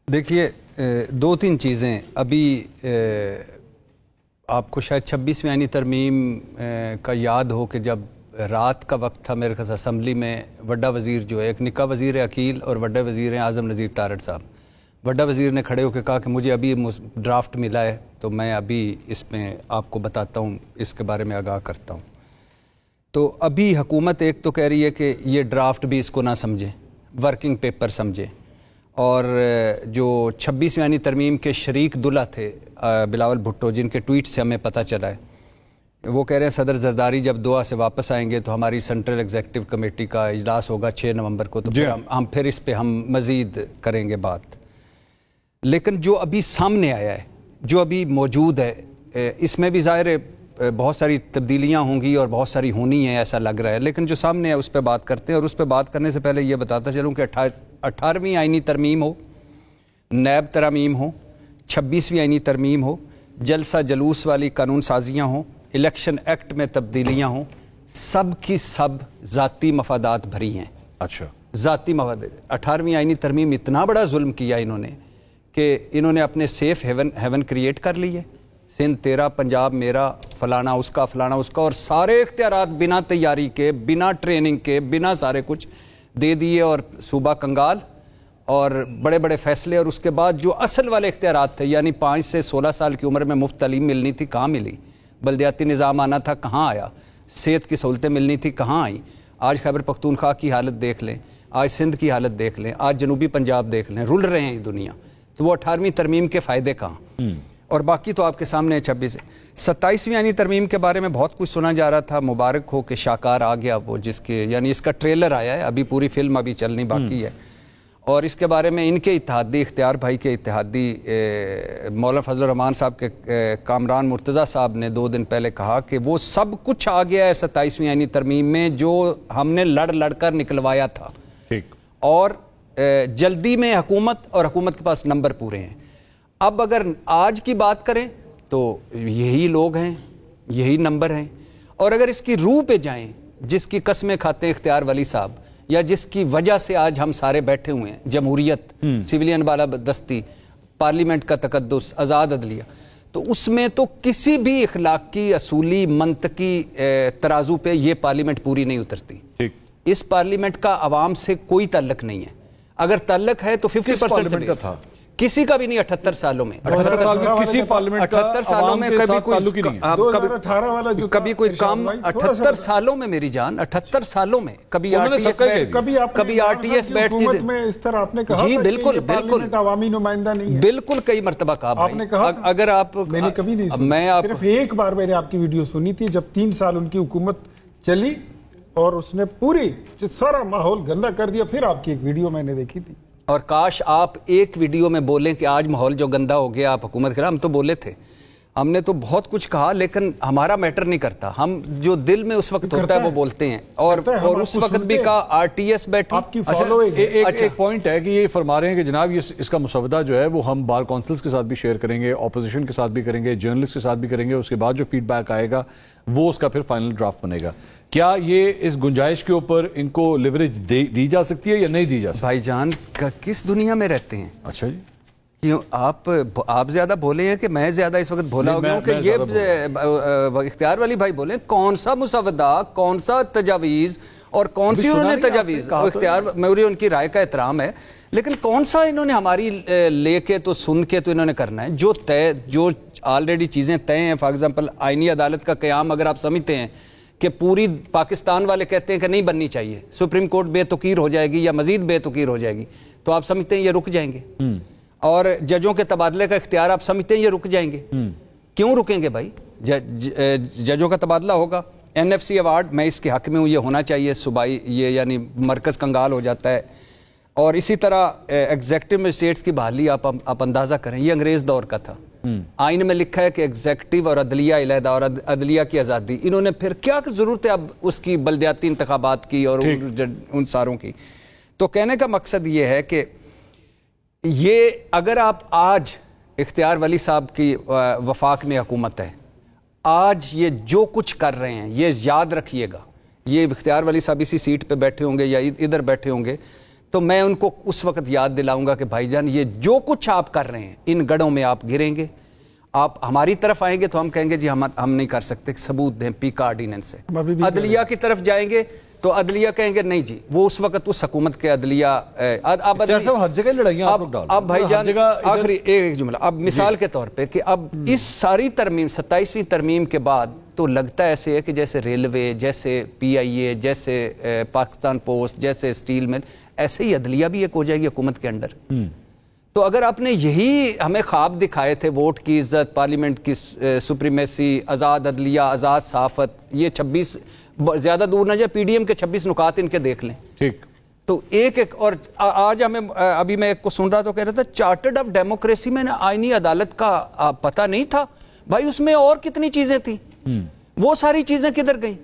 دیکھیے دو تین چیزیں ابھی آپ کو شاید 26ویں آئینی ترمیم کا یاد ہو کہ جب رات کا وقت تھا میرے خیال اسمبلی میں وڈا وزیر جو ہے، ایک نکا وزیر عقیل اور وڈا وزیر ہیں اعظم نذیر تارڑ صاحب، وڈا وزیر نے کھڑے ہو کے کہا کہ مجھے ابھی ڈرافٹ ملا ہے تو میں ابھی اس میں آپ کو بتاتا ہوں، اس کے بارے میں آگاہ کرتا ہوں۔ تو ابھی حکومت ایک تو کہہ رہی ہے کہ یہ ڈرافٹ بھی اس کو نہ سمجھیں، ورکنگ پیپر سمجھیں، اور جو 26ویں آئینی ترمیم کے شریک دلہا تھے بلاول بھٹو، جن کے ٹویٹ سے ہمیں پتہ چلا ہے، وہ کہہ رہے ہیں صدر زرداری جب دعا سے واپس آئیں گے تو ہماری سینٹرل ایگزیکٹو کمیٹی کا اجلاس ہوگا 6 نومبر کو، تو ہم پھر اس پہ ہم مزید کریں گے بات۔ لیکن جو ابھی سامنے آیا ہے، جو ابھی موجود ہے، اس میں بھی ظاہر ہے بہت ساری تبدیلیاں ہوں گی اور بہت ساری ہونی ہیں ایسا لگ رہا ہے، لیکن جو سامنے ہے اس پہ بات کرتے ہیں۔ اور اس پہ بات کرنے سے پہلے یہ بتاتا چلوں کہ 18ویں آئینی ترمیم ہو، نیب ترامیم ہو، 26ویں آئینی ترمیم ہو، جلسہ جلوس والی قانون سازیاں ہوں، الیکشن ایکٹ میں تبدیلیاں ہوں، سب کی سب ذاتی مفادات بھری ہیں۔ اچھا، ذاتی مفادات۔ 18ویں آئینی ترمیم اتنا بڑا ظلم کیا انہوں نے کہ انہوں نے اپنے سیف ہیون کریٹ کر لی ہے، سندھ تیرا، پنجاب میرا، فلانا اس کا، فلانا اس کا، اور سارے اختیارات بنا تیاری کے، بنا ٹریننگ کے، بنا سارے کچھ دے دیے، اور صوبہ کنگال اور بڑے بڑے فیصلے۔ اور اس کے بعد جو اصل والے اختیارات تھے، یعنی 5 سے 16 سال کی عمر میں مفت تعلیم ملنی تھی، کہاں ملی؟ بلدیاتی نظام آنا تھا، کہاں آیا؟ صحت کی سہولتیں ملنی تھی، کہاں آئیں؟ آج خیبر پختونخوا کی حالت دیکھ لیں، آج سندھ کی حالت دیکھ لیں، آج جنوبی پنجاب دیکھ لیں، رل رہے ہیں یہ دنیا۔ تو وہ 18ویں ترمیم کے فائدے کہاں؟ اور باقی تو آپ کے سامنے ہے 27ویں آئینی ترمیم کے بارے میں بہت کچھ سنا جا رہا تھا۔ مبارک ہو کہ شاہکار آ گیا، وہ جس کے یعنی اس کا ٹریلر آیا ہے، ابھی پوری فلم ابھی چلنی باقی ہے۔ اور اس کے بارے میں ان کے اتحادی، اختیار بھائی کے اتحادی مولانا فضل الرحمان صاحب کے کامران مرتضیٰ صاحب نے 2 دن پہلے کہا کہ وہ سب کچھ آ گیا ہے 27ویں آئینی ترمیم میں جو ہم نے لڑ کر نکلوایا تھا، اور جلدی میں حکومت اور حکومت کے پاس نمبر پورے ہیں۔ اب اگر آج کی بات کریں تو یہی لوگ ہیں، یہی نمبر ہیں، اور اگر اس کی روح پہ جائیں، جس کی قسمیں کھاتے ہیں اختیار ولی صاحب، یا جس کی وجہ سے آج ہم سارے بیٹھے ہوئے ہیں، جمہوریت، سویلین بالادستی، پارلیمنٹ کا تقدس، آزاد عدلیہ، تو اس میں تو کسی بھی اخلاقی، اصولی، منطقی ترازو پہ یہ پارلیمنٹ پوری نہیں اترتی۔ اس پارلیمنٹ کا عوام سے کوئی تعلق نہیں ہے، اگر تعلق ہے تو 50% کا تھا، کسی کا بھی نہیں 78 سالوں میں۔ 78 سال میں کسی پارلیمنٹ کا 78 سالوں میں کبھی کوئی کام 78 سالوں میں، میری جان 78 سالوں میں کبھی آر ٹی ایس بیٹھتی تھی، اس طرح آپ نے کہا جی بالکل بالکل عوامی نمائندہ نہیں ہے، بالکل کئی مرتبہ کہا بھائی، اگر آپ، میں نے کبھی نہیں سنا، میں صرف ایک بار میں نے آپ کی ویڈیو سنی تھی جب 3 سال ان کی حکومت چلی اور اس نے پوری سارا ماحول گندا کر دیا، پھر آپ کی ایک ویڈیو میں نے دیکھی تھی۔ اور کاش آپ ایک ویڈیو میں بولیں کہ آج ماحول جو گندا ہو گیا آپ حکومت کریں۔ ہم تو بولے تھے، ہم نے تو بہت کچھ کہا، لیکن ہمارا میٹر نہیں کرتا، ہم جو دل میں اس وقت ہوتا ہے وہ بولتے ہیں، اور اس وقت بھی کہا آر ٹی ایس بیٹھی۔ ایک پوائنٹ ہے کہ یہ فرما رہے ہیں کہ جناب اس کا مسودہ جو ہے وہ ہم بار کونسلز کے ساتھ بھی شیئر کریں گے، اپوزیشن کے ساتھ بھی کریں گے، جرنلسٹ کے ساتھ بھی کریں گے، اس کے بعد جو فیڈ بیک آئے گا وہ اس کا پھر فائنل ڈرافٹ بنے گا۔ کیا یہ اس گنجائش کے اوپر ان کو لیوریج دی جا سکتی ہے یا نہیں دی جا سکتی؟ بھائی جان کس دنیا میں رہتے ہیں؟ اچھا جی، کیوں آپ زیادہ بولے ہیں کہ میں زیادہ اس وقت بھولا ہو گیا ہوں کہ یہ اختیار والی بھائی بولیں کون سا مسودہ، کون سا تجاویز، اور کون سی انہوں نے تجاویز، اختیار میری ان کی رائے کا احترام ہے، لیکن کون سا انہوں نے ہماری لے کے تو سن کے تو انہوں نے کرنا ہے جو آلریڈی چیزیں طے ہیں۔ فار ایگزامپل آئینی عدالت کا قیام اگر آپ سمجھتے ہیں کہ پوری پاکستان والے کہتے ہیں کہ نہیں بننی چاہیے، سپریم کورٹ بے توقیر ہو جائے گی یا مزید بے توقیر ہو جائے گی، تو آپ سمجھتے ہیں یہ رک جائیں گے؟ اور ججوں کے تبادلے کا اختیار آپ سمجھتے ہیں یہ رک جائیں گے؟ کیوں رکیں گے بھائی؟ ججوں کا تبادلہ ہوگا، NFC ایوارڈ میں اس کے حق میں ہوں، یہ ہونا چاہیے صوبائی، یہ یعنی مرکز کنگال ہو جاتا ہے۔ اور اسی طرح ایگزیکٹو مجسٹریٹس کی بحالی آپ اندازہ کریں، یہ انگریز دور کا تھا، آئین میں لکھا ہے کہ ایگزیکٹو اور عدلیہ علیحدہ اور عدلیہ کی آزادی، انہوں نے پھر کیا ضرورت ہے اب اس کی بلدیاتی انتخابات کی اور ان ساروں کی؟ تو کہنے کا مقصد یہ ہے کہ یہ اگر آپ آج اختیار ولی صاحب کی وفاق میں حکومت ہے، آج یہ جو کچھ کر رہے ہیں یہ یاد رکھیے گا، یہ اختیار ولی صاحب اسی سیٹ پہ بیٹھے ہوں گے یا ادھر بیٹھے ہوں گے تو میں ان کو اس وقت یاد دلاؤں گا کہ بھائی جان یہ جو کچھ آپ کر رہے ہیں ان گڑھوں میں آپ گریں گے. آپ ہماری طرف آئیں گے تو ہم کہیں گے جی ہم نہیں کر سکتے, ثبوت دیں پی کا آرڈیننس سے. عدلیہ کی طرف جائیں گے تو عدلیہ کہیں گے نہیں جی, وہ اس وقت اس حکومت کے عدلیہ ہر جگہ لڑائیاں آپ لوگ ڈال رہے ہیں. اب بھائی جان آخری ایک جملہ, اب مثال کے طور پہ کہ اب اس ساری ترمیم 27ویں ترمیم کے بعد تو لگتا ایسے ہے کہ جیسے ریلوے, جیسے پی آئی اے, جیسے پاکستان پوسٹ, جیسے اسٹیل مل, ایسے ہی عدلیہ بھی ایک ہو جائے گی حکومت کے انڈر. تو اگر آپ نے یہی ہمیں خواب دکھائے تھے, ووٹ کی عزت, پارلیمنٹ کی سپریمیسی, آزاد عدلیہ, آزاد صحافت, یہ 26 زیادہ دور نہ جائے, پی ڈی ایم کے 26 نکات ان کے دیکھ لیں. ٹھیک, تو ایک اور آج ہمیں ابھی میں ایک کو سن رہا تو کہہ رہا تھا چارٹرڈ آف ڈیموکریسی میں آئینی عدالت کا پتہ نہیں تھا. بھائی اس میں اور کتنی چیزیں تھیں, وہ ساری چیزیں کدھر گئیں؟